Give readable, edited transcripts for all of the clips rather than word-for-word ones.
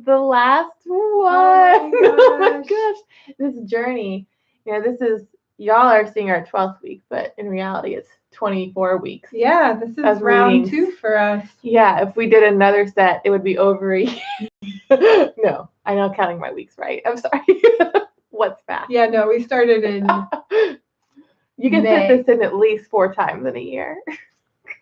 the last one. Oh my gosh. This journey, y'all are seeing our 12th week, but in reality, it's 24 weeks. Yeah, this is round 2 for us. Yeah, if we did another set, it would be over a year. No, I'm not counting my weeks right. I'm sorry. What's fast? Yeah, no, we started in You can May. fit this in at least 4 times in a year.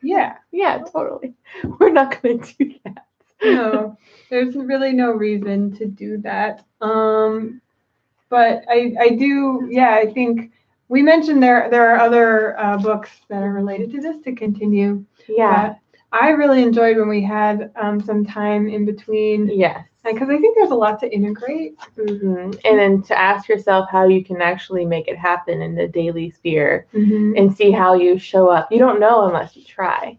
Yeah. Yeah, totally. We're not going to do that. No, there's really no reason to do that. But I do, yeah, I think we mentioned there are other books that are related to this to continue. Yeah. But I really enjoyed when we had some time in between. Yes. Because I think there's a lot to integrate. Mm-hmm. And then to ask yourself how you can actually make it happen in the daily sphere and see how you show up. You don't know unless you try,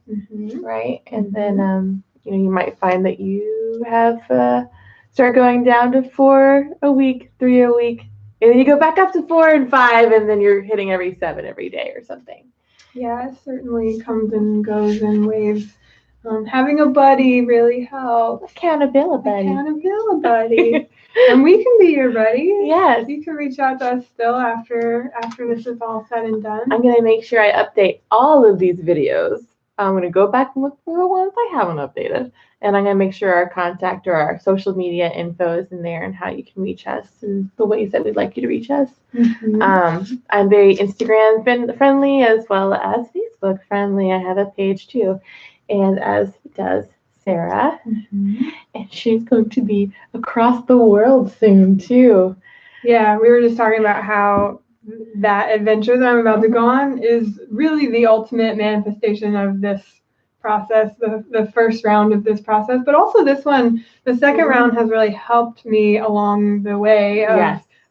right? And then you might find that you have start going down to 4 a week, 3 a week, and then you go back up to 4 and 5, and then you're hitting every 7 every day or something. Yeah, it certainly comes and goes in waves. Having a buddy really helps. Accountability. And we can be your buddy. Yes. You can reach out to us still after this is all said and done. I'm going to make sure I update all of these videos. I'm going to go back and look for the ones I haven't updated. And I'm going to make sure our contact or our social media info is in there and how you can reach us and the ways that we'd like you to reach us. I'm very Instagram friendly as well as Facebook friendly. I have a page too. And as does Sarah. And she's going to be across the world soon too. Yeah, we were just talking about how that adventure that I'm about to go on is really the ultimate manifestation of this process, the first round of this process, but also this one, the second round has really helped me along the way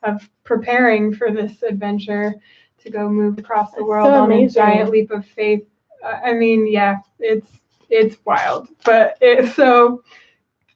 of preparing for this adventure to go move across the world on a giant leap of faith. I mean, yeah, it's wild, but it's so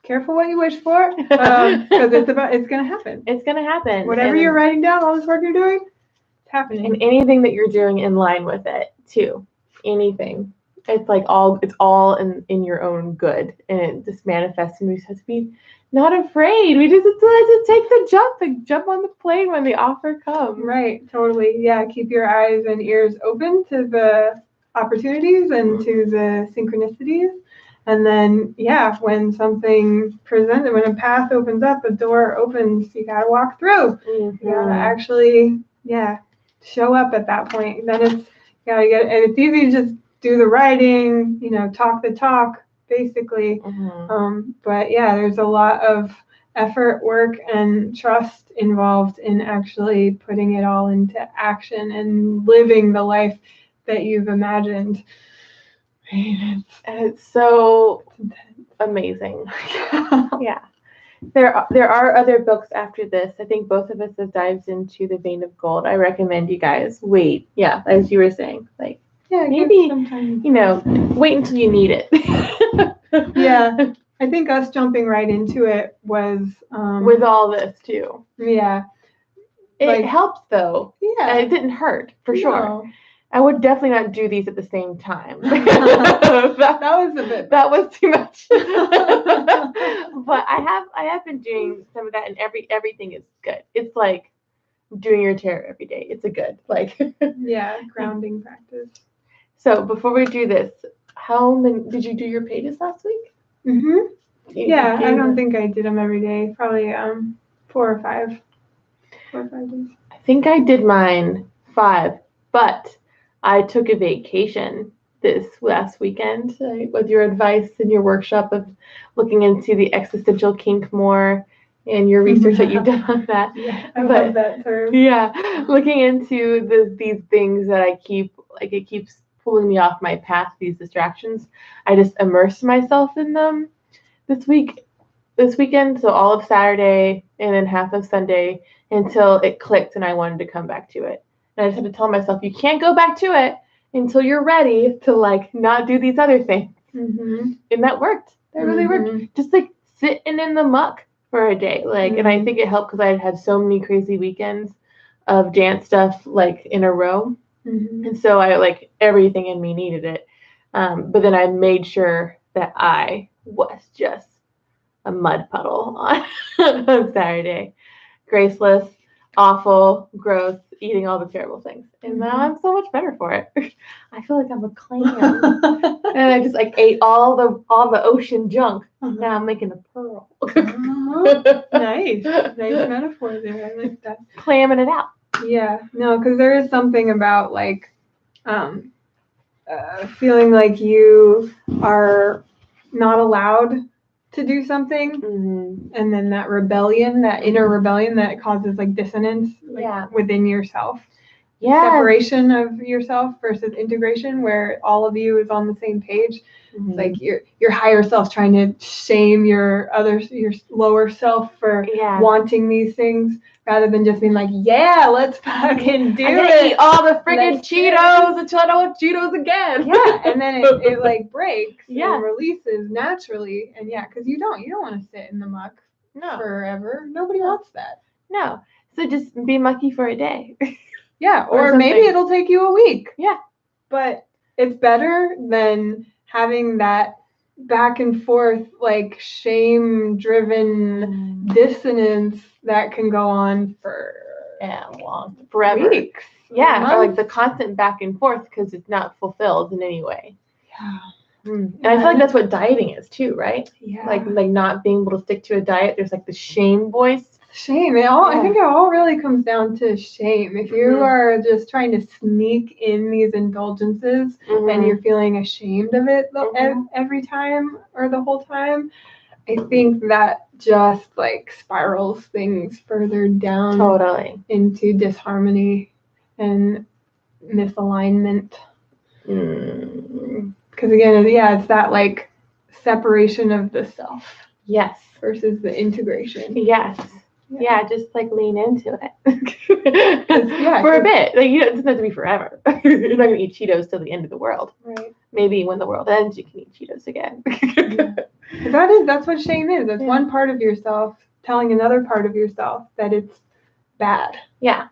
careful what you wish for, because it's going to happen. It's going to happen. Whatever you're writing down, all this work you're doing, it's happening. And anything that you're doing in line with it too. Anything. It's like it's all in your own good, and it just manifests. And we just have to be not afraid. We just have to take the jump on the plane when the offer comes. Right, totally. Yeah, keep your eyes and ears open to the opportunities and to the synchronicities. And then, yeah, when something presents, when a path opens up, a door opens, you gotta walk through. You gotta actually, show up at that point. Then and it's easy to just do the writing, talk the talk, basically. But yeah, there's a lot of effort, work, and trust involved in actually putting it all into action and living the life that you've imagined. And it's so amazing. Yeah. There are other books after this. I think both of us have dived into the vein of gold. I recommend you guys wait. Yeah, as you were saying, like maybe wait until you need it. Yeah, I think us jumping right into it was with all this too. Yeah, it helps though. Yeah, and it didn't hurt for sure. I would definitely not do these at the same time. That was too much. But I have been doing some of that, and everything is good. It's like doing your tarot every day. It's a good grounding practice. So before we do this, how many did you do your pages last week? Yeah, I don't think I did them every day. Probably 4 or 5. 4 or 5 days. I think I did mine 5, but I took a vacation this last weekend with your advice and your workshop of looking into the existential kink more and your research that you've done on that. Yeah, I love that term. Yeah, looking into these things that it keeps pulling me off my path, these distractions. I just immersed myself in them this weekend, so all of Saturday and then half of Sunday until it clicked and I wanted to come back to it. And I just had to tell myself, you can't go back to it until you're ready to not do these other things. And that worked. That really worked. Just sitting in the muck for a day. And I think it helped because I had so many crazy weekends of dance stuff in a row. And so I everything in me needed it. But then I made sure that I was just a mud puddle on, on Saturday. Graceless, awful, gross, eating all the terrible things. And now I'm so much better for it. I feel like I'm a clam. And I just like ate all the ocean junk. Now I'm making a pearl. Nice metaphor there. I like that. Clamming it out. Yeah, no, because there is something about like feeling like you are not allowed to do something, and then that rebellion, that inner rebellion that causes like dissonance within yourself. Yeah. Separation of yourself versus integration, where all of you is on the same page. It's like your higher self trying to shame your lower self for wanting these things, rather than just being like, yeah, let's fucking do it. Eat all the friggin' Cheetos until I don't want Cheetos again. Yeah, and then it like breaks and releases naturally. And because you don't want to sit in the muck forever. Nobody wants that. No. So just be mucky for a day. Yeah, or maybe it'll take you a week. Yeah. But it's better than having that back and forth, like shame-driven dissonance that can go on for forever. Weeks. Yeah, or like the constant back and forth because it's not fulfilled in any way. Yeah. And I feel like that's what dieting is too, right? Yeah. Like not being able to stick to a diet. There's like the shame voice. Shame. I think it all really comes down to shame. If you are just trying to sneak in these indulgences and you're feeling ashamed of it every time or the whole time, I think that just like spirals things further down into disharmony and misalignment. Because again, it's that like separation of the self. Yes. Versus the integration. Yes. Yeah, just like lean into it. For a bit. Like it doesn't have to be forever. You're not gonna eat Cheetos till the end of the world. Right. Maybe when the world ends, you can eat Cheetos again. That's what shame is. It's one part of yourself telling another part of yourself that it's bad. Yeah.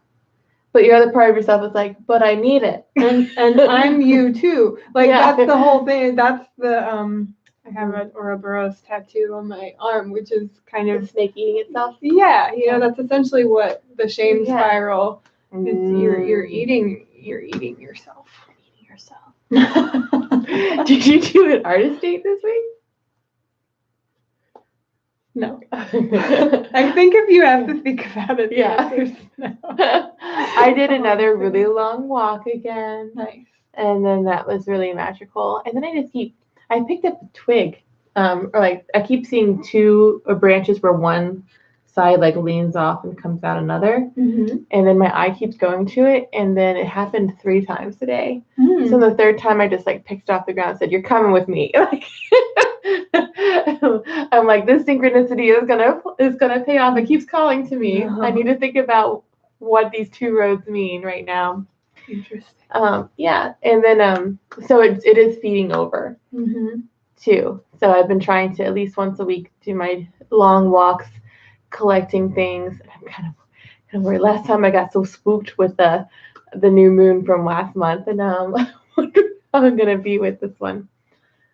But your other part of yourself is like, but I need it. And I'm you too. Like that's the whole thing. That's the I have an Ouroboros tattoo on my arm, which is kind of the snake eating itself. Yeah, that's essentially what the shame spiral is. You're eating yourself. Eating yourself. Did you do an artist date this week? No. I think if you have to think about it, no. I did another really long walk again. Nice. And then that was really magical. And then I picked up a twig. Or like I keep seeing two branches where one side like leans off and comes out another. And then my eye keeps going to it. And then it happened 3 times today. So the third time I just like picked it off the ground and said, "You're coming with me." Like I'm like, this synchronicity is gonna pay off. It keeps calling to me. I need to think about what these 2 roads mean right now. Interesting. And then so it is feeding over too. So I've been trying to at least once a week do my long walks, collecting things. I'm kind of worried. Last time I got so spooked with the new moon from last month, and now I'm wondering how I'm gonna be with this one.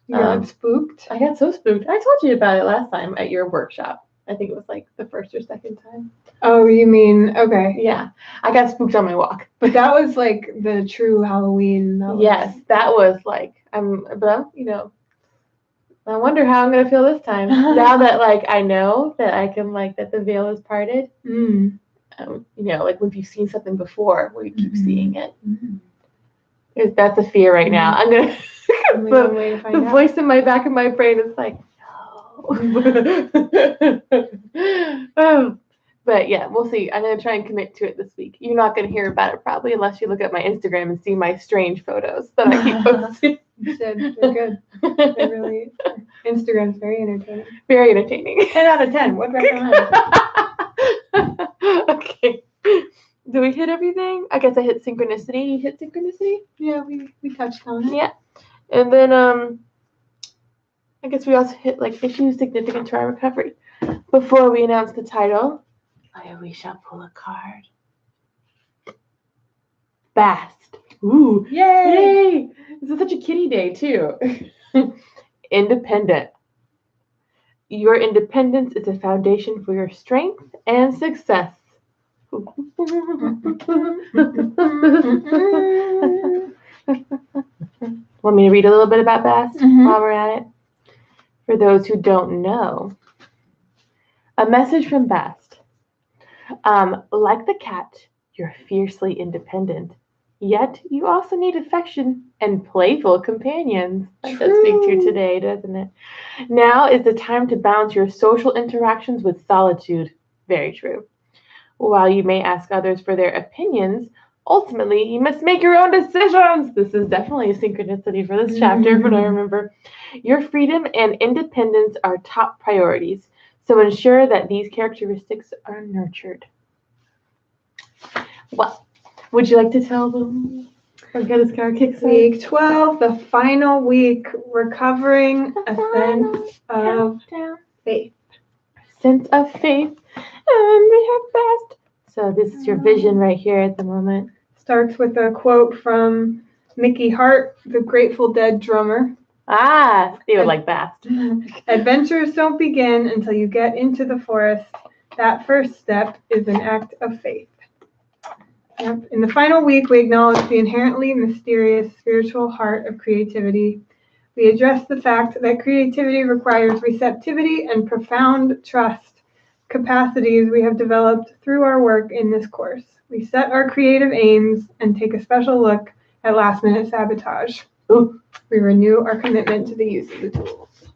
You got spooked? I got so spooked. I told you about it last time at your workshop. I think it was like the first or second time. Oh, you mean, okay. Yeah. I got spooked on my walk. But that was like the true Halloween. That was like, I wonder how I'm going to feel this time. Now that like I know that I can like, that the veil is parted. Like when you've seen something before where you keep seeing it. That's a fear right now. I'm going to, the voice in my back of my brain is like, no. But yeah, we'll see. I'm going to try and commit to it this week. You're not going to hear about it probably unless you look at my Instagram and see my strange photos that I keep posting. They're good. They're really, Instagram's very entertaining. Very entertaining. 10 out of 10. Would recommend. Okay. Do we hit everything? I guess I hit synchronicity. You hit synchronicity? Yeah, we touched on it. Yeah. And then I guess we also hit like issues significant to our recovery. Before we announce the title, we shall pull a card. Fast. Ooh. Yay! This is such a kitty day too. Independent. Your independence is a foundation for your strength and success. Want me to read a little bit about Bast while we're at it? For those who don't know, a message from Bast. Like the cat, you're fiercely independent, yet you also need affection and playful companions. That does speak to you today, doesn't it? Now is the time to balance your social interactions with solitude. Very true. While you may ask others for their opinions, ultimately you must make your own decisions. This is definitely a synchronicity for this chapter, but I remember. Your freedom and independence are top priorities, so ensure that these characteristics are nurtured. Well, would you like to tell them or get us our kicks? Week 12, the final week, recovering a sense of faith. Sense of faith, and we have Bast. So this is your vision right here at the moment. Starts with a quote from Mickey Hart, the Grateful Dead drummer. They would like Bast. Adventures don't begin until you get into the forest. That first step is an act of faith. Yep. In the final week, we acknowledge the inherently mysterious spiritual heart of creativity. We address the fact that creativity requires receptivity and profound trust, capacities we have developed through our work in this course. We set our creative aims and take a special look at last-minute sabotage. Ooh. We renew our commitment to the use of the tools.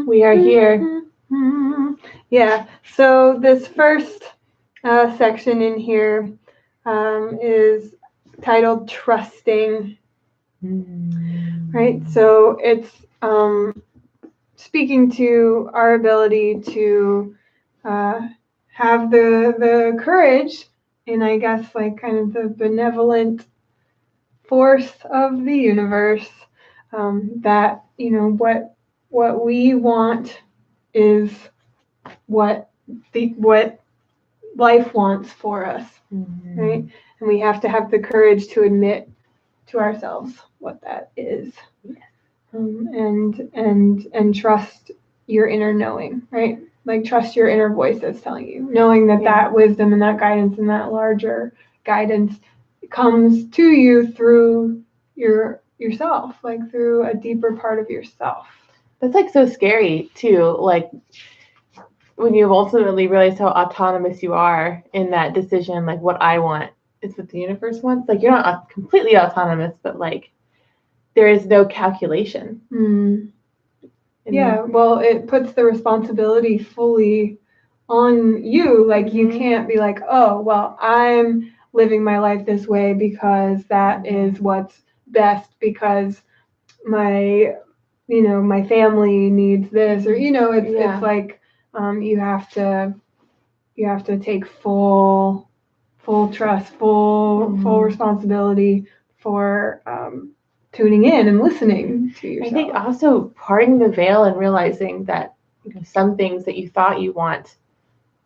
We are here. Yeah, so this first section in here is titled Trusting. Right, so it's speaking to our ability to have the courage and I guess like kind of the benevolent force of the universe that what we want is what life wants for us, right? And we have to have the courage to admit to ourselves what that is, and trust your inner knowing, right? Like trust your inner voice that's telling you, knowing that that wisdom and that guidance and that larger guidance comes to you through yourself, like through a deeper part of yourself. That's like so scary too, like when you ultimately realize how autonomous you are in that decision, like what I want is what the universe wants. Like you're not completely autonomous, but like there is no calculation. Yeah, well, it puts the responsibility fully on you. Like you can't be like, oh, well, I'm living my life this way because that is what's best because my family needs this, or it's like you have to take full trust, full responsibility for tuning in and listening to yourself. I think also parting the veil and realizing that some things that you thought you want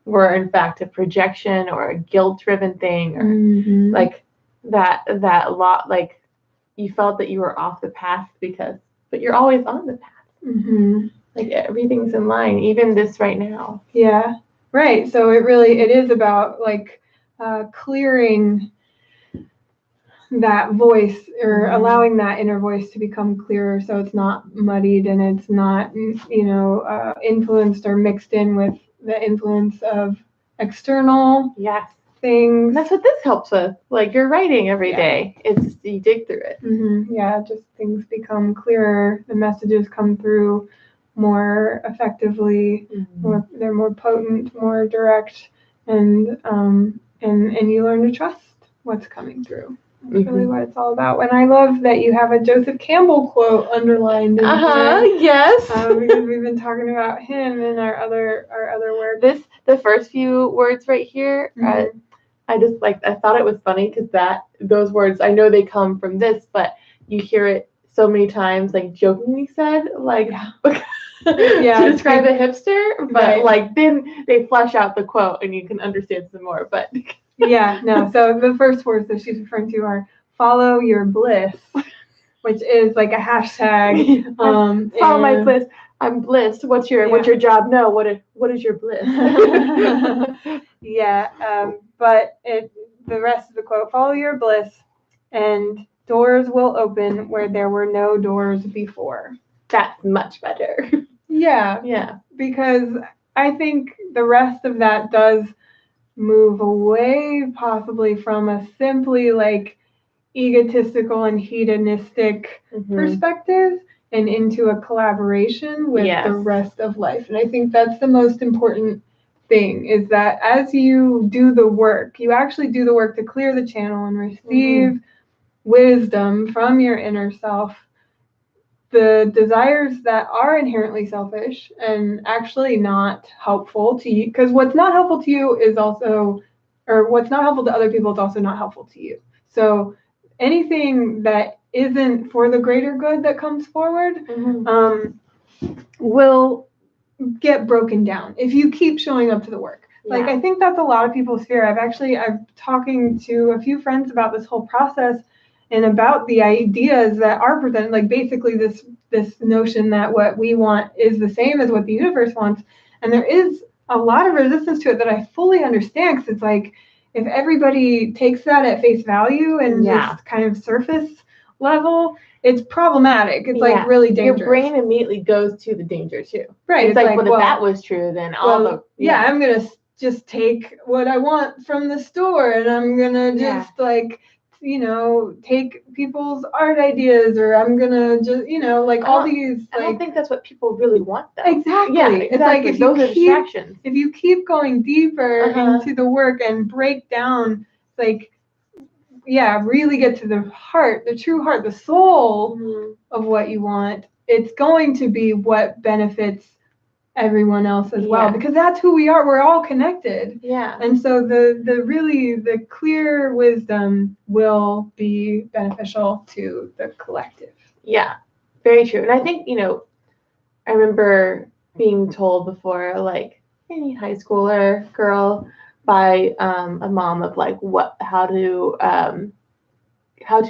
were in fact a projection or a guilt-driven thing, or like that lot, like you felt that you were off the path but you're always on the path. Like everything's in line, even this right now. Yeah, right. So it is about like clearing that voice, or allowing that inner voice to become clearer, so it's not muddied and it's not influenced or mixed in with the influence of external things. And that's what this helps with. Like you're writing every day. It's you dig through it. Yeah, just things become clearer. The messages come through more effectively. They're more potent, more direct, and you learn to trust what's coming through. That's really what it's all about. And I love that you have a Joseph Campbell quote underlined in here. Yes. Because we've been talking about him in our other work. The first few words right here, I just I thought it was funny because those words, I know they come from this, but you hear it so many times, like jokingly said, like to describe a hipster, but like then they flesh out the quote and you can understand some more. But so the first words that she's referring to are follow your bliss. which is like a hashtag. Follow my bliss. I'm blissed. What's your job? No, what is your bliss? Yeah, but the rest of the quote: follow your bliss, and doors will open where there were no doors before. That's much better. Yeah, because I think the rest of that does move away possibly from a simply like egotistical and hedonistic perspective and into a collaboration with the rest of life. And I think that's the most important thing, is that as you do the work, you actually do the work to clear the channel and receive wisdom from your inner self. The desires that are inherently selfish and actually not helpful to you, because what's not helpful to you is also, or what's not helpful to other people is also not helpful to you. So anything that isn't for the greater good that comes forward will get broken down if you keep showing up to the work. Like, I think that's a lot of people's fear. I'm talking to a few friends about this whole process and about the ideas that are presented, like basically this notion that what we want is the same as what the universe wants. And there is a lot of resistance to it that I fully understand, because it's like, if everybody takes that at face value and just kind of surface level, it's problematic. It's like really dangerous. Your brain immediately goes to the danger too. Right. It's like, well, if that was true, then I'm going to just take what I want from the store, and I'm going to just take people's art ideas, or I'm going to just, all these. I don't think that's what people really want, though. Exactly. Yeah, exactly. It's like those are distractions. If you keep going deeper into the work and break down, really get to the heart, the true heart, the soul of what you want, it's going to be what benefits everyone else as well, because that's who we are. We're all connected. Yeah. And so the clear wisdom will be beneficial to the collective. Yeah, very true. And I think, I remember being told before, like any high schooler girl, by a mom of like how to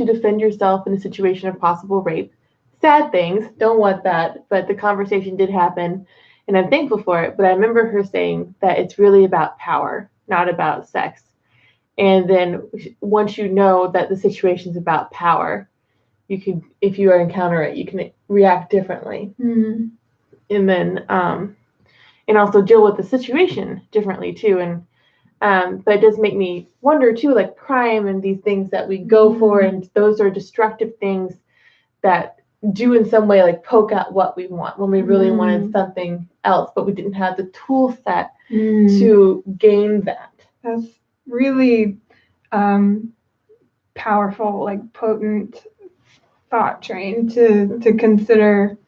defend yourself in a situation of possible rape. Sad things, don't want that, but the conversation did happen, and I'm thankful for it. But I remember her saying that it's really about power, not about sex. And then once you know that the situation's about power, you can, if you encounter it, you can react differently, and then and also deal with the situation differently too. And but it does make me wonder too, like crime and these things that we go for, and those are destructive things that do in some way like poke out what we want when we really wanted something else, but we didn't have the tool set to gain that. That's really powerful, like potent thought train to consider.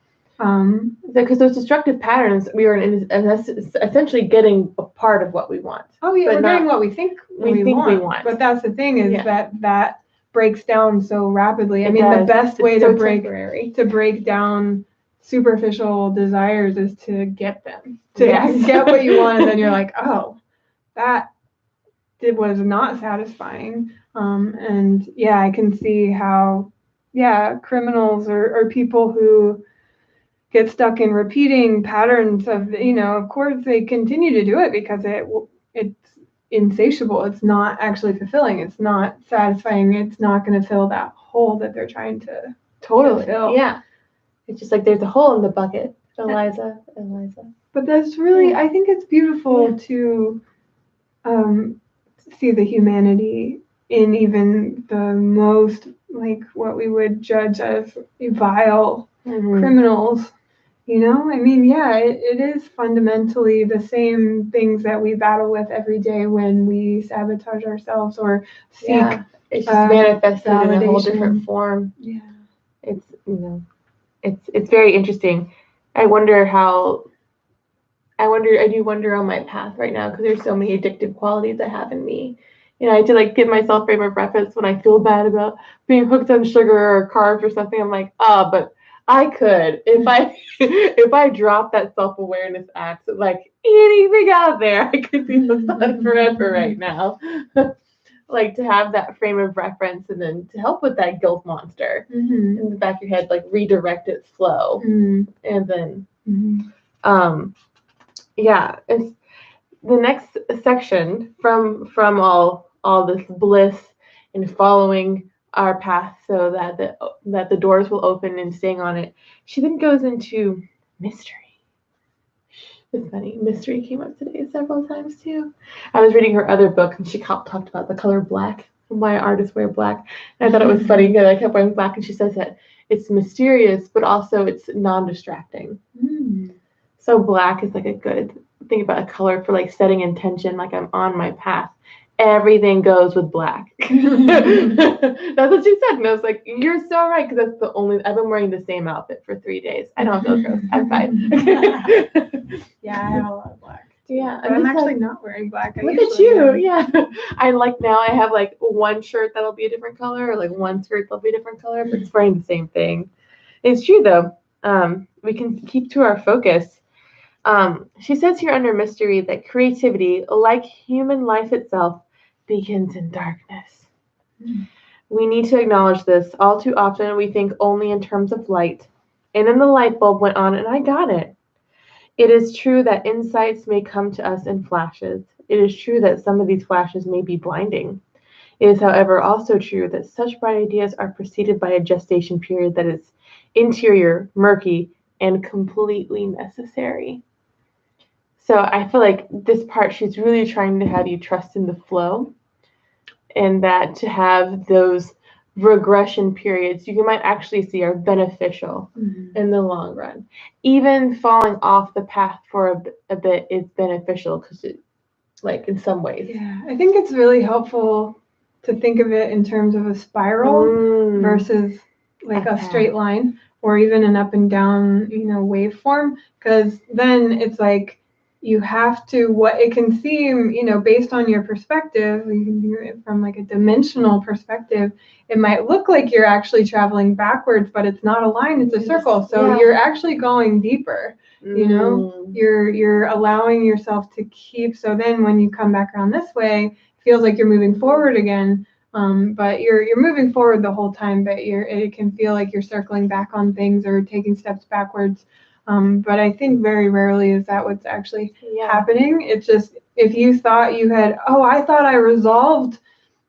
Because those destructive patterns, we are essentially getting a part of what we want. Oh yeah, we're getting what we think we want. But that's the thing, is that breaks down so rapidly. The best way to break down superficial desires is to get them, get what you want, and then you're like, oh, that was not satisfying. And I can see how criminals or people who get stuck in repeating patterns of, of course they continue to do it because it's insatiable. It's not actually fulfilling. It's not satisfying. It's not going to fill that hole that they're trying to fill. Yeah. It's just like there's a hole in the bucket. Eliza. But that's really, I think it's beautiful to see the humanity in even the most, like, what we would judge as vile criminals. It is fundamentally the same things that we battle with every day when we sabotage ourselves or seek. It's just manifested in a whole different form. Yeah. It's, it's very interesting. I do wonder on my path right now, because there's so many addictive qualities I have in me. I have to like give myself frame of reference when I feel bad about being hooked on sugar or carbs or something. I'm like, but I could, if I drop that self-awareness act, like anything out there, I could be hooked on forever right now. like to have that frame of reference, and then to help with that guilt monster in the back of your head, like redirect its flow, and then yeah, it's the next section from all this bliss and following our path so that the doors will open and staying on it. She then goes into mystery. It's funny. Mystery came up today several times too. I was reading her other book and she talked about the color black and why artists wear black. And I thought it was funny because I kept wearing black and she says that it's mysterious, but also it's non-distracting. So black is like a good thing about a color for like setting intention, like I'm on my path. Everything goes with black. That's what she said. And I was like, you're so right, because that's the only, I've been wearing the same outfit for 3 days. I don't feel gross. I'm fine. Yeah, I have a lot of black. Yeah. But I'm actually not wearing black. Look at you. Yeah. I like now I have like one shirt that'll be a different color, or like one skirt that'll be a different color, but it's wearing the same thing. It's true though. We can keep to our focus. She says here under mystery that creativity, like human life itself, begins in darkness. We need to acknowledge this. All too often, we think only in terms of light. And then the light bulb went on, and I got it. It is true that insights may come to us in flashes. It is true that some of these flashes may be blinding. It is, however, also true that such bright ideas are preceded by a gestation period that is interior, murky, and completely necessary. So I feel like this part, she's really trying to have you trust in the flow, and that to have those regression periods you might actually see are beneficial in the long run. Even falling off the path for a bit is beneficial because it, like in some ways. Yeah, I think it's really helpful to think of it in terms of a spiral versus like a straight line or even an up and down, waveform, because then it's like you have to, what it can seem, based on your perspective, you can view it from like a dimensional perspective, it might look like you're actually traveling backwards, but it's not a line, it's a circle. So you're actually going deeper, you're allowing yourself to keep, so then when you come back around this way, it feels like you're moving forward again. But you're moving forward the whole time, but it can feel like you're circling back on things or taking steps backwards. But I think very rarely is that what's actually happening. It's just, if you thought you had, I thought I resolved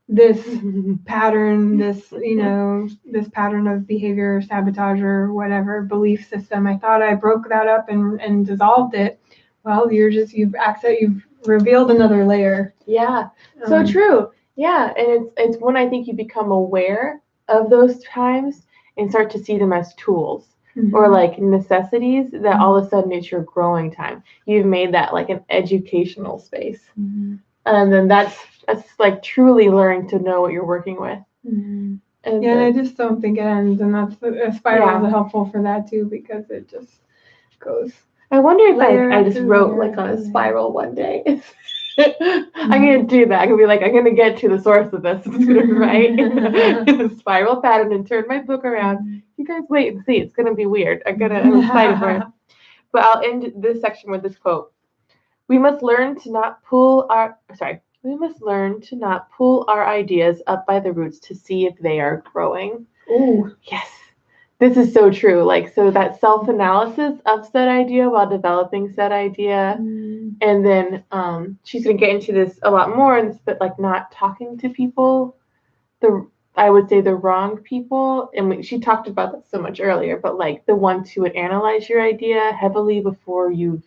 this pattern, this pattern of behavior, sabotage, or whatever belief system, I thought I broke that up and dissolved it. Well, you've revealed another layer. Yeah, so true. Yeah, and it's when I think you become aware of those times and start to see them as tools or like necessities, that all of a sudden it's your growing time. You've made that like an educational space. And then that's like truly learning to know what you're working with. And I just don't think it ends, and that's a spiral is helpful for that too, because it just goes. I wonder if I just wrote like on a spiral one day. I'm gonna do that. I'm gonna be like, I'm gonna get to the source of this. I'm gonna write in a spiral pattern and turn my book around. You guys wait and see. It's gonna be weird. I'm excited for it. But I'll end this section with this quote. We must learn to not pull our ideas up by the roots to see if they are growing. Ooh. Yes. This is so true. Like, so that self-analysis of said idea while developing said idea. And then she's going to get into this a lot more in this, but like not talking to people, I would say the wrong people. And she talked about that so much earlier, but like the ones who would analyze your idea heavily before you've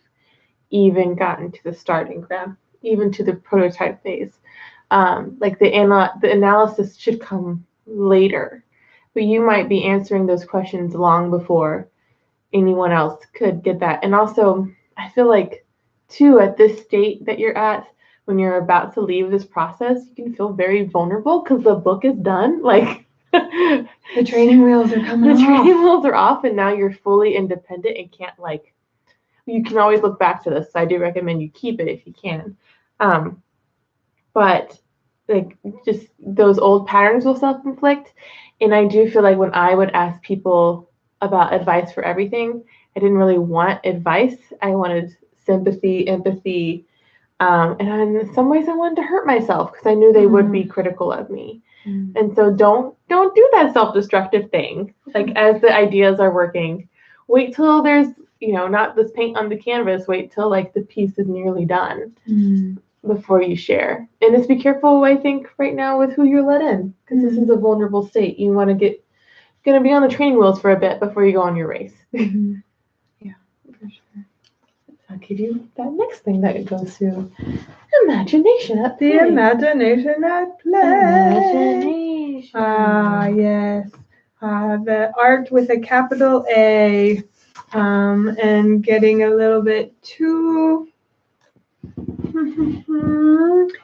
even gotten to the starting ground, even to the prototype phase. Like the analysis should come later. But you might be answering those questions long before anyone else could get that. And also, I feel like, too, at this state that you're at, when you're about to leave this process, you can feel very vulnerable because the book is done. Like, the training wheels are coming off. The training wheels are off, and now you're fully independent and can't, like, you can always look back to this. So I do recommend you keep it if you can. But, like, just those old patterns will self-inflict. And I do feel like when I would ask people about advice for everything, I didn't really want advice. I wanted sympathy, empathy, And in some ways I wanted to hurt myself because I knew they would be critical of me. And so don't do that self-destructive thing. Like as the ideas are working, wait till there's, not this paint on the canvas, wait till like the piece is nearly done before you share. And just be careful, I think, right now with who you're let in, because this is a vulnerable state. You want to gonna be on the training wheels for a bit before you go on your race. Yeah, for sure. I'll give you that next thing that goes to imagination at play. The imagination at play. Imagination. Ah, yes. The art with a capital A. And getting a little bit too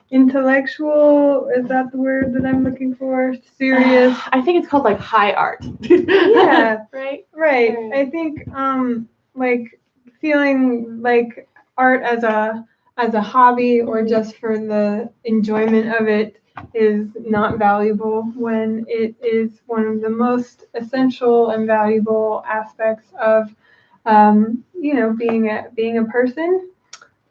intellectual. Is that the word that I'm looking for? Serious. I think it's called like high art. Yeah. Right. I think like feeling like art as a hobby or just for the enjoyment of it is not valuable when it is one of the most essential and valuable aspects of being a person.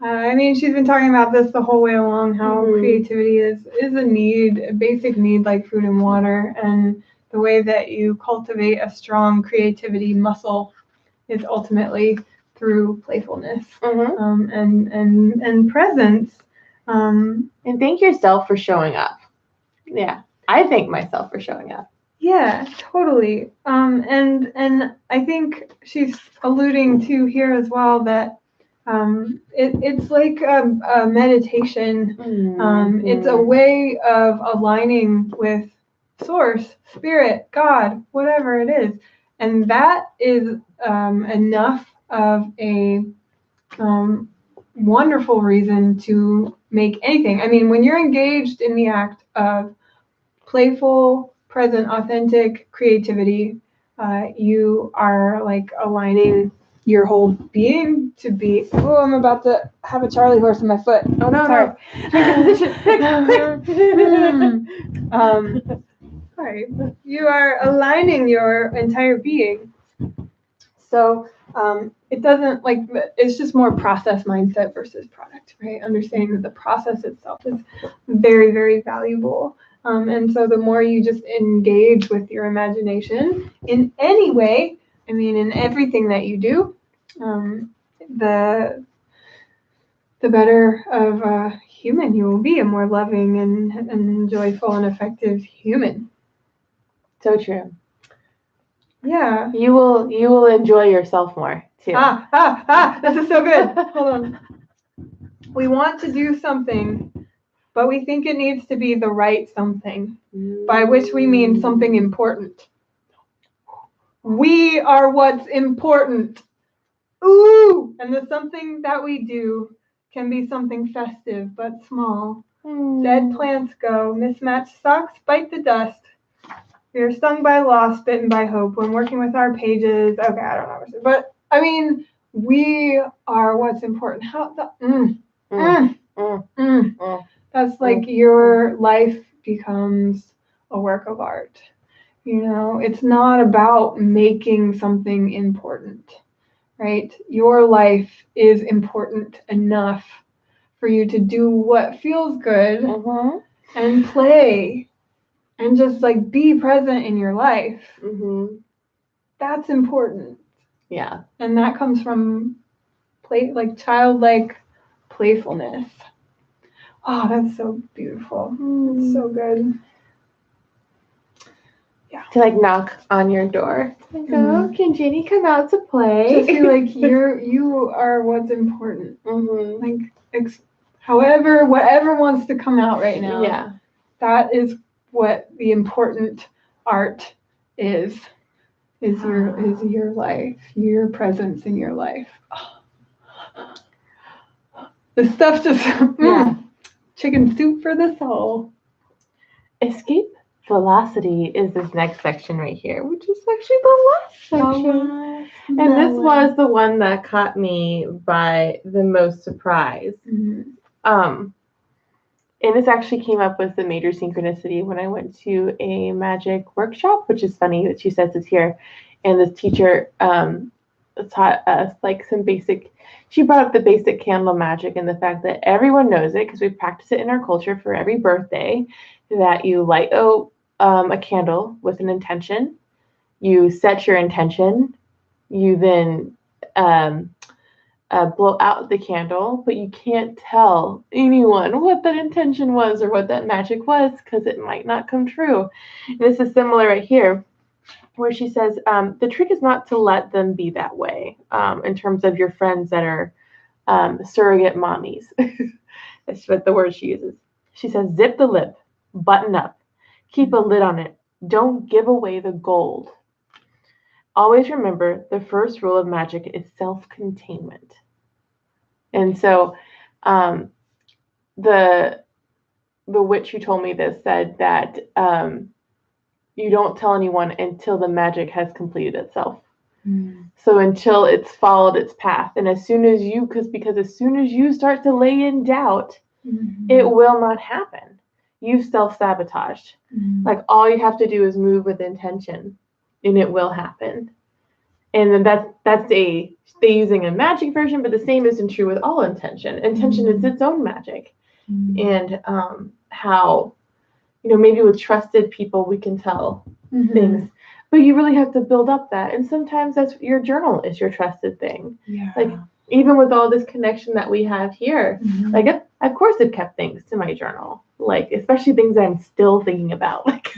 I mean, she's been talking about this the whole way along, how creativity is a need, a basic need like food and water, and the way that you cultivate a strong creativity muscle is ultimately through playfulness and presence. And thank yourself for showing up. Yeah, I thank myself for showing up. Yeah, totally. And I think she's alluding to here as well that it's like a meditation. It's a way of aligning with source, spirit, God, whatever it is. And that is enough of a wonderful reason to make anything. I mean, when you're engaged in the act of playful, present, authentic creativity, you are like aligning your whole being to be. Oh, I'm about to have a Charlie horse in my foot. Oh no, sorry. No. Sorry. You are aligning your entire being. So it doesn't like it's just more process mindset versus product, right? Understanding that the process itself is very, very valuable. And so the more you just engage with your imagination in any way, I mean, in everything that you do, the better of a human you will be, a more loving and joyful and effective human. So true. Yeah. You will enjoy yourself more too. This is so good. Hold on. We want to do something, but we think it needs to be the right something, by which we mean something important. We are what's important. Ooh! And the something that we do can be something festive but small. Dead plants go, mismatched socks bite the dust. We are stung by loss, bitten by hope. When working with our pages, okay, I don't know, but I mean, we are what's important. How the That's like your life becomes a work of art. It's not about making something important, right? Your life is important enough for you to do what feels good and play and just like be present in your life. That's important. Yeah. And that comes from childlike playfulness. Oh, that's so beautiful. It's so good. Yeah. To like knock on your door and go, can Ginnie come out to play? Just feel like you are what's important. Like whatever wants to come out right now. Yeah. That is what the important art is your life, your presence in your life. Oh. The stuff just chicken soup for the soul. Escape velocity is this next section right here, which is actually the last section. And this was the one that caught me by the most surprise. And this actually came up with the major synchronicity when I went to a magic workshop, which is funny that she says this here. And this teacher taught us like some basic. She brought up the basic candle magic and the fact that everyone knows it because we practice it in our culture for every birthday. That you light a candle with an intention. You set your intention. You then blow out the candle, but you can't tell anyone what that intention was or what that magic was because it might not come true. And this is similar right here, where she says the trick is not to let them be that way in terms of your friends that are surrogate mommies. That's what the word she uses. She says, zip the lip, button up, keep a lid on it. Don't give away the gold. Always remember the first rule of magic is self-containment. And so the witch who told me this said that you don't tell anyone until the magic has completed itself. So until it's followed its path. And as soon as you, because as soon as you start to lay in doubt, it will not happen. You've self-sabotaged. Like all you have to do is move with intention and it will happen. And then that's they using a magic version, but the same isn't true with all intention. Intention is its own magic. And how, maybe with trusted people we can tell things. But you really have to build up that. And sometimes that's your journal is your trusted thing. Yeah. Like even with all this connection that we have here, like of course I've kept things to my journal. Like especially things I'm still thinking about. Like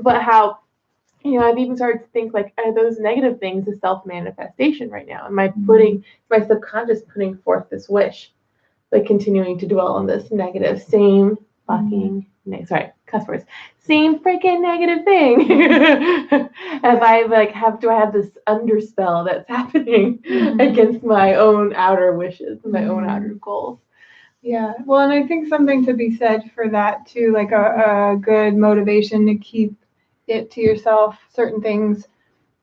but how I've even started to think like are those negative things a self-manifestation right now? Am I putting my subconscious putting forth this wish, like continuing to dwell on this negative same fucking cuss words. Same freaking negative thing. If I do I have this underspell that's happening against my own outer wishes and my own outer goals? Yeah. Well, and I think something to be said for that too, like a good motivation to keep it to yourself, certain things,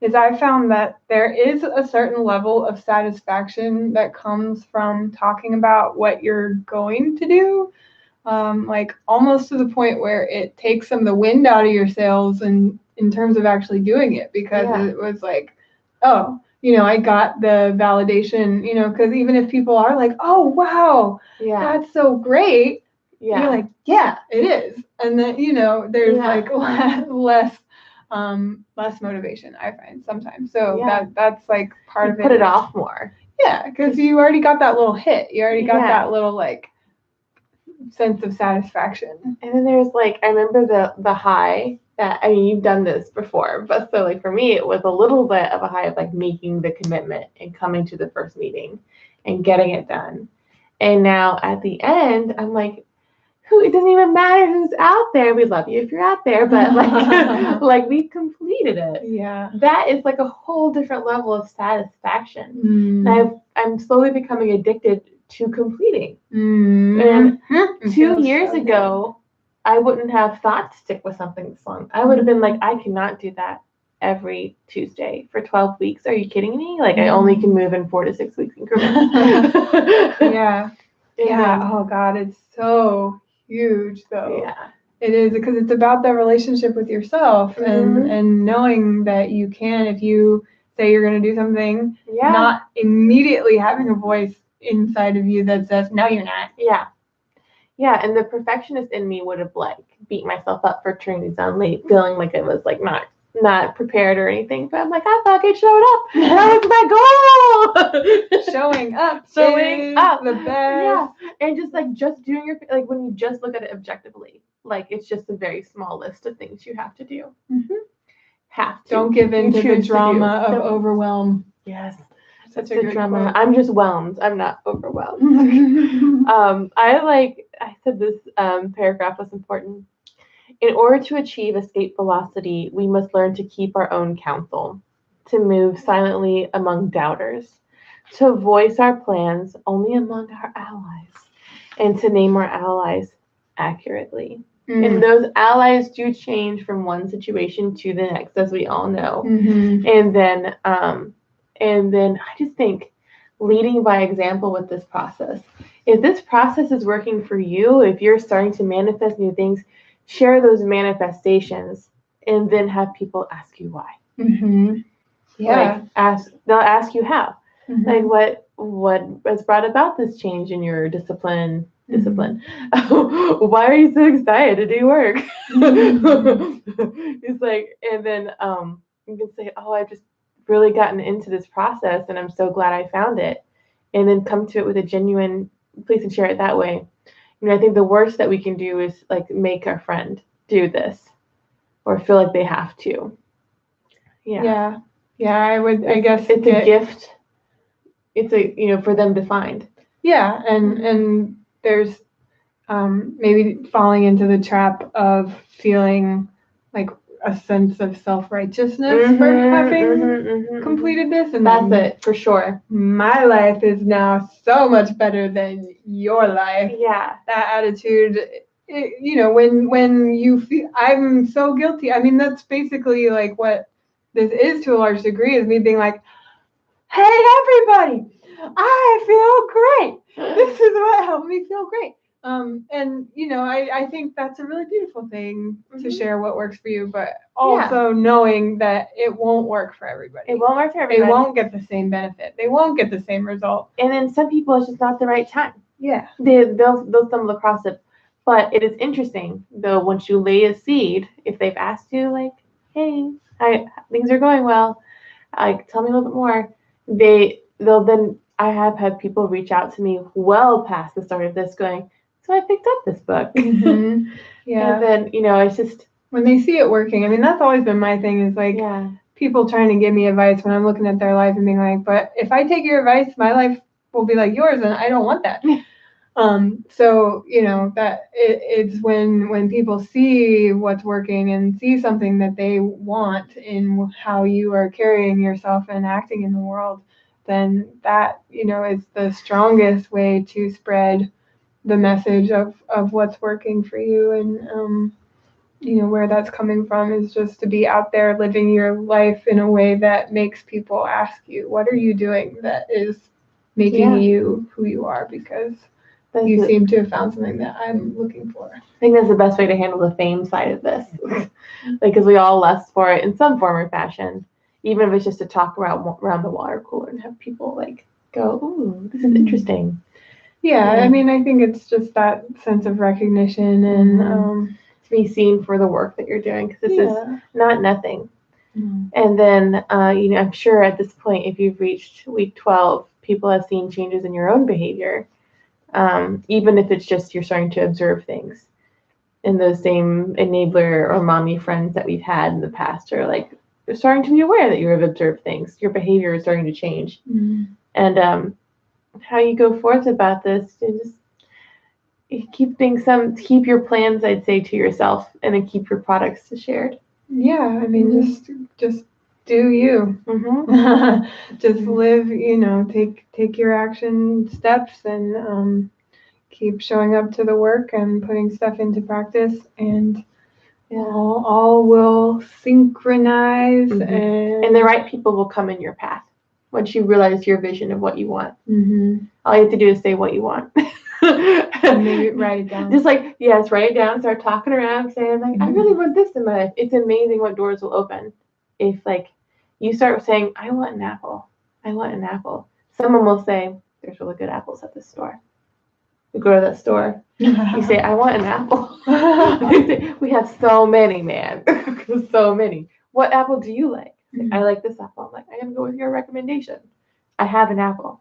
is I found that there is a certain level of satisfaction that comes from talking about what you're going to do. Like almost to the point where it takes some of the wind out of your sails and in terms of actually doing it, because it was like, oh, I got the validation, because even if people are like, oh, wow, that's so great. Yeah. You're like, yeah, it is. And then, there's like less motivation, I find sometimes. So that's like part of it. Put it off more. Yeah. Because you already got that little hit. You already got that little like sense of satisfaction. And then there's like I remember the high that you've done this before, but so like for me it was a little bit of a high of like making the commitment and coming to the first meeting and getting it done. And now at the end I'm like, it doesn't even matter who's out there. We love you if you're out there, but like like we've completed it. Yeah. That is like a whole different level of satisfaction. And I'm slowly becoming addicted to completing. And 2 years ago, I wouldn't have thought to stick with something this long. I would have been like, I cannot do that every Tuesday for 12 weeks. Are you kidding me? Like I only can move in 4 to 6 weeks increments. Yeah. Oh God, it's so huge though. Yeah. It is, because it's about the relationship with yourself and knowing that you can, if you say you're going to do something, not immediately having a voice inside of you that says, no, you're not. Yeah. Yeah. And the perfectionist in me would have like beat myself up for turning these on late, feeling like it was like not prepared or anything. But I'm like, I fucking showed up. That was my goal. Showing up the best. Yeah. And just doing like when you just look at it objectively, like it's just a very small list of things you have to do. Have to. Don't give in to the drama of overwhelm. Yes. Such a good drama. Quote. I'm just whelmed. I'm not overwhelmed. I said this paragraph was important. In order to achieve escape velocity, we must learn to keep our own counsel, to move silently among doubters, to voice our plans only among our allies, and to name our allies accurately. And those allies do change from one situation to the next, as we all know. And then I just think leading by example with this process. If this process is working for you, if you're starting to manifest new things, share those manifestations and then have people ask you why. Yeah. Like they'll ask you how. Mhm. Like what has brought about this change in your discipline? Discipline. Why are you so excited to do work? It's like, and then you can say, oh, I've just really gotten into this process, and I'm so glad I found it. And then come to it with a genuine place and share it that way. I think the worst that we can do is like make our friend do this or feel like they have to. Yeah. I guess it's a gift. It's a for them to find. Yeah, and there's maybe falling into the trap of feeling like a sense of self-righteousness for having completed this, and that's it for sure. My life is now so much better than your life. Yeah, that attitude. When you feel I'm so guilty. I mean, that's basically like what this is to a large degree, is me being like, hey, everybody, I feel great. This is what helped me feel great. And I think that's a really beautiful thing to share what works for you, but also knowing that it won't work for everybody. It won't work for everybody. They won't get the same benefit. They won't get the same result. And then some people, it's just not the right time. Yeah. They'll stumble across it. But it is interesting, though, once you lay a seed, if they've asked you, like, hey, things are going well, like, tell me a little bit more, they'll then, I have had people reach out to me well past the start of this going, so I picked up this book. Mm-hmm. Yeah. And then, it's just. When they see it working, I mean, that's always been my thing, is like, people trying to give me advice when I'm looking at their life and being like, but if I take your advice, my life will be like yours, and I don't want that. So that it's when people see what's working and see something that they want in how you are carrying yourself and acting in the world, then that is the strongest way to spread the message of what's working for you. And where that's coming from is just to be out there living your life in a way that makes people ask you, what are you doing that is making you who you are? Because you seem to have found something that I'm looking for. I think that's the best way to handle the fame side of this. Because we all lust for it in some form or fashion, even if it's just to talk around the water cooler and have people like go, ooh, this is interesting. Yeah, I mean, I think it's just that sense of recognition and to be seen for the work that you're doing, because this is not nothing. And then, I'm sure at this point, if you've reached week 12, people have seen changes in your own behavior. Even if it's just you're starting to observe things, and those same enabler or mommy friends that we've had in the past are like, you're starting to be aware that you have observed things. Your behavior is starting to change. And how you go forth about this, just keep your plans, I'd say, to yourself, and then keep your products shared. Yeah, I mean, just do you. Just live, take your action steps and keep showing up to the work and putting stuff into practice, and all will synchronize, and the right people will come in your path once you realize your vision of what you want. All you have to do is say what you want. And maybe write it down. Just like, write it down, start talking around, saying like, I really want this in my life. It's amazing what doors will open if like you start saying, I want an apple. Someone will say, there's really good apples at this store. You go to that store, you say, I want an apple. We have so many, man. So many. What apple do you like? I like this apple. I'm like, I'm gonna go with your recommendation. I have an apple.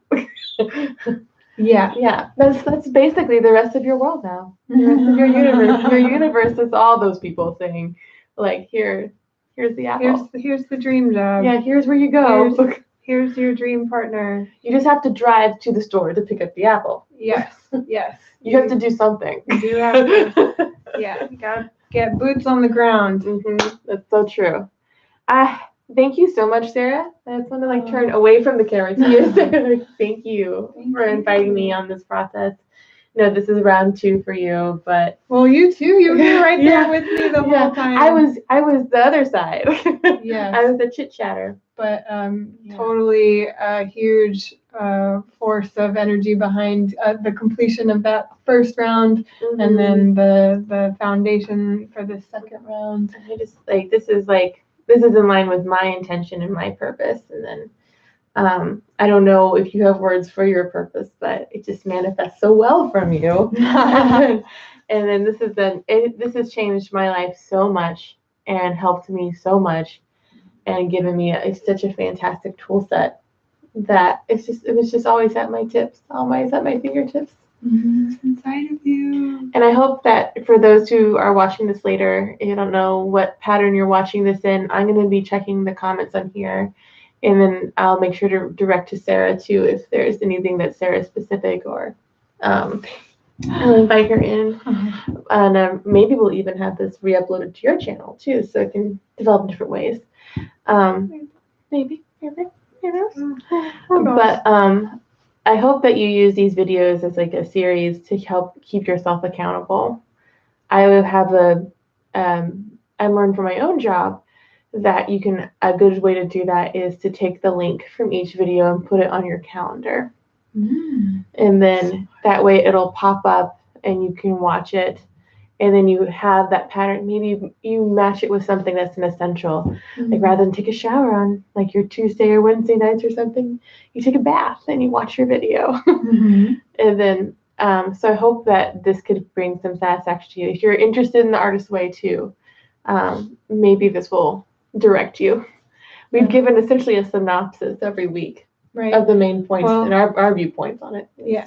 Yeah. That's basically the rest of your world now. The rest of your universe. Your universe is all those people saying, like, here's the apple. Here's the dream job. Yeah, here's where you go. Here's your dream partner. You just have to drive to the store to pick up the apple. Yes. You have to do something. You have to. Yeah, you gotta get boots on the ground. That's so true. Thank you so much, Sarah. I just want to turn away from the camera to you. Thank you for inviting me on this process. This is round 2 for you, but you too. You were right there with me the whole time. I was the other side. Yes. I was the chit chatter. But totally a huge force of energy behind the completion of that first round, and then the foundation for the second round. I just this is like this is in line with my intention and my purpose. And then I don't know if you have words for your purpose, but it just manifests so well from you. And then this has changed my life so much and helped me so much and given me such a fantastic tool set that it was just always at my fingertips. It's inside of you. And I hope that for those who are watching this later, you don't know what pattern you're watching this in, I'm going to be checking the comments on here. And then I'll make sure to direct to Sarah too if there's anything that's Sarah specific, or I'll invite her in. And maybe we'll even have this re-uploaded to your channel too, so it can develop in different ways. Maybe, you know. But I hope that you use these videos as like a series to help keep yourself accountable. I have I learned from my own job that a good way to do that is to take the link from each video and put it on your calendar. And then that way it'll pop up and you can watch it. And then you have that pattern. Maybe you match it with something that's an essential. Like rather than take a shower on like your Tuesday or Wednesday nights or something, you take a bath and you watch your video. And then, so I hope that this could bring some satisfaction to you. If you're interested in the artist way too, maybe this will direct you. We've given essentially a synopsis every week of the main points and our viewpoints on it. Yeah.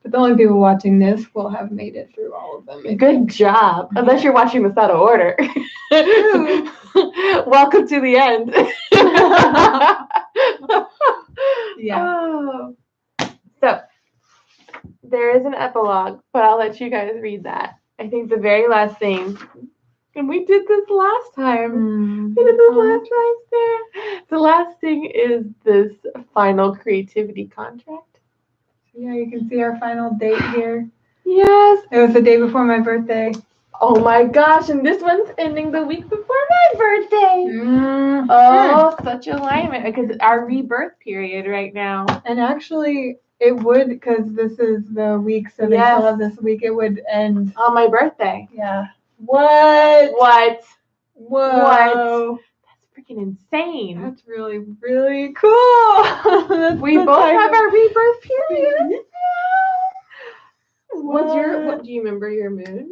But the only people watching this will have made it through all of them. Good job. Unless you're watching this out of order. Welcome to the end. Yeah. Oh. So there is an epilogue, but I'll let you guys read that. I think the very last thing, and we did this last time. We did this last time, Sarah. The last thing is this final creativity contract. Yeah, you can see our final date here. Yes. It was the day before my birthday. Oh my gosh, and this one's ending the week before my birthday. Oh, such alignment, because it's our rebirth period right now. And actually, it would, because this is the week, so they still have this week, it would end on my birthday. Yeah. What? Whoa. What? That's freaking insane. That's really, really cool. We both have our rebirth period. What do you remember your moon?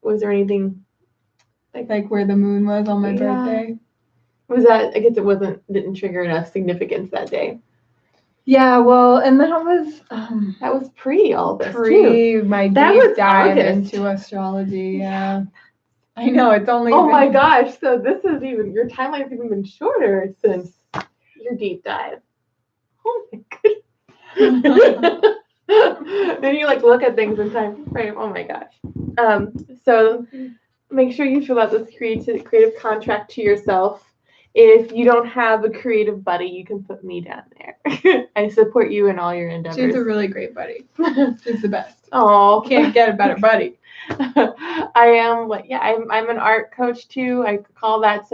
Was there anything like where the moon was on my birthday? Was that, I guess it didn't trigger enough significance that day. Yeah, well, and that was pre all this too. My deep dive into astrology. Yeah, I know it's only. Oh my gosh! So this is your timeline's even been shorter since your deep dive. Oh my goodness. Then you look at things in time frame. Oh my gosh. So make sure you fill out this creative contract to yourself. If you don't have a creative buddy, you can put me down there. I support you in all your endeavors. She's a really great buddy. She's the best. Oh, can't get a better buddy. I'm an art coach too. I call that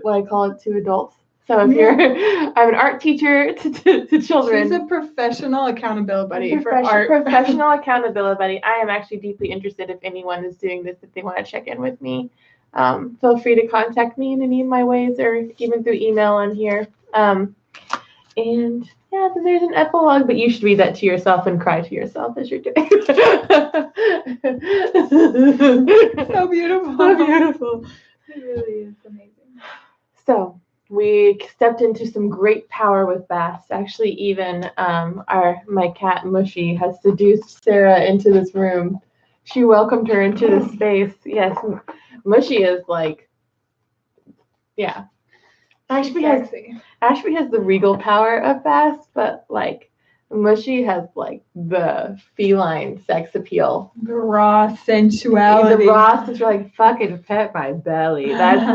what I call it to adults. So if I'm an art teacher to children. She's a professional accountability buddy for art. Professional accountability buddy. I am actually deeply interested if anyone is doing this, if they want to check in with me. Feel free to contact me in any of my ways or even through email on here. And then there's an epilogue, but you should read that to yourself and cry to yourself as you're doing it. So beautiful. So beautiful. It really is amazing. So we stepped into some great power with Bast. Actually, even my cat Mushy has seduced Sarah into this room. She welcomed her into this space. Yes, Mushy is Ashby has the regal power of Bast, but Mushy has the feline sex appeal. The raw sensuality. The raw sensuality, fucking pet my belly. That's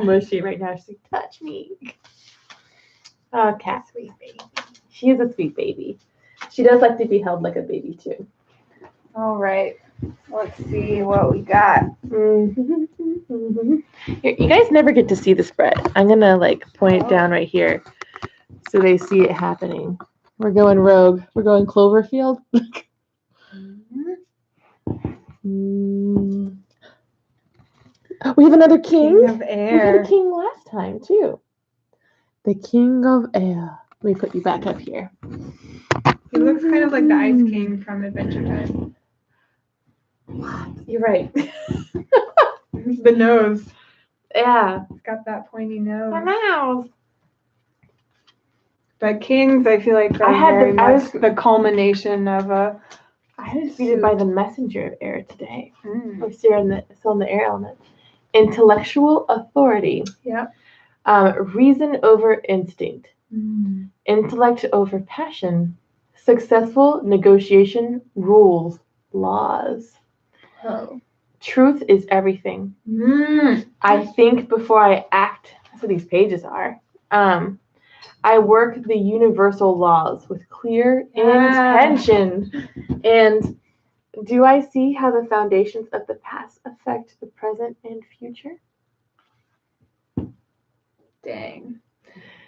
Mushy right now. She's like, touch me. Oh, cat, sweet baby. She is a sweet baby. She does like to be held like a baby too. All right. Let's see what we got. You guys never get to see the spread. I'm gonna point it down right here so they see it happening. We're going rogue. We're going Cloverfield. We have another king. King of We had Air. a king last time too. The King of Air. Let me put you back up here. He looks kind of like the Ice King from Adventure Time. You're right. The nose. Yeah. It's got that pointy nose. My mouse. But kings, I feel like, are very much the culmination of a. I was defeated by the messenger of air today. Mm. Or Sarah and still in the air element. Intellectual authority. Yep. Reason over instinct. Mm. Intellect over passion. Successful negotiation. Rules. Laws. Oh. Truth is everything. I think before I act. That's what these pages are. I work the universal laws with clear intention. And do I see how the foundations of the past affect the present and future? Dang.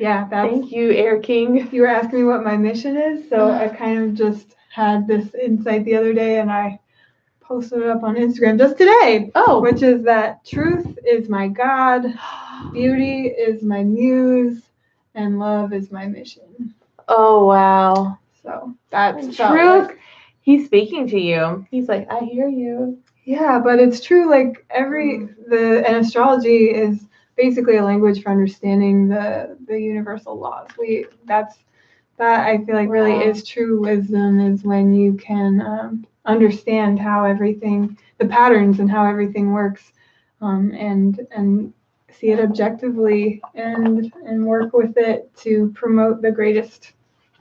Yeah, Thank you, Air King. You were asking me what my mission is, so I kind of just had this insight the other day, and I posted it up on Instagram just today. Oh. Which is that truth is my God, beauty is my muse, and love is my mission. Oh, wow. So that's truth. Like, he's speaking to you. He's like, I hear you. Yeah, but it's true. Like and astrology is basically a language for understanding the universal laws. That I feel like really is true wisdom, is when you can understand how everything, the patterns and how everything works, and see it objectively and work with it to promote the greatest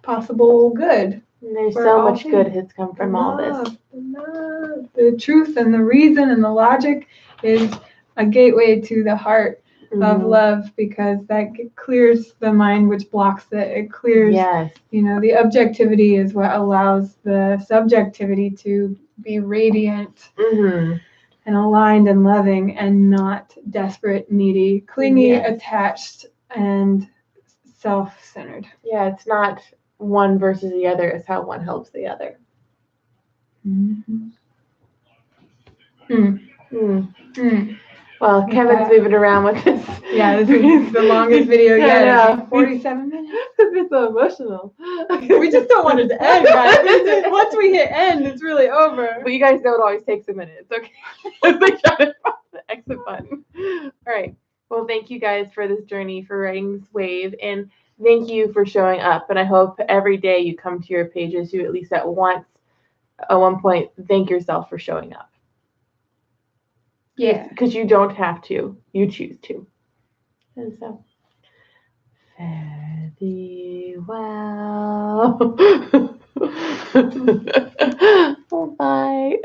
possible good. And there's so much good has come from all this. The truth and the reason and the logic is a gateway to the heart of love, because that clears the mind which blocks it. It clears, the objectivity is what allows the subjectivity to be radiant and aligned and loving, and not desperate, needy, clingy, attached, and self-centered. Yeah, it's not one versus the other, it's how one helps the other. Well, Kevin's moving around with this. Yeah, this is the longest video yet. 47 minutes. It's so emotional. We just don't want it to end, right? Once we hit end, it's really over. But you guys know it always takes a minute. It's okay. They try to press the exit button. All right. Well, thank you guys for this journey, for writing this wave, and thank you for showing up. And I hope every day you come to your pages, you at least at one point thank yourself for showing up. Yeah. Because you don't have to. You choose to. And so, fare thee well. Bye.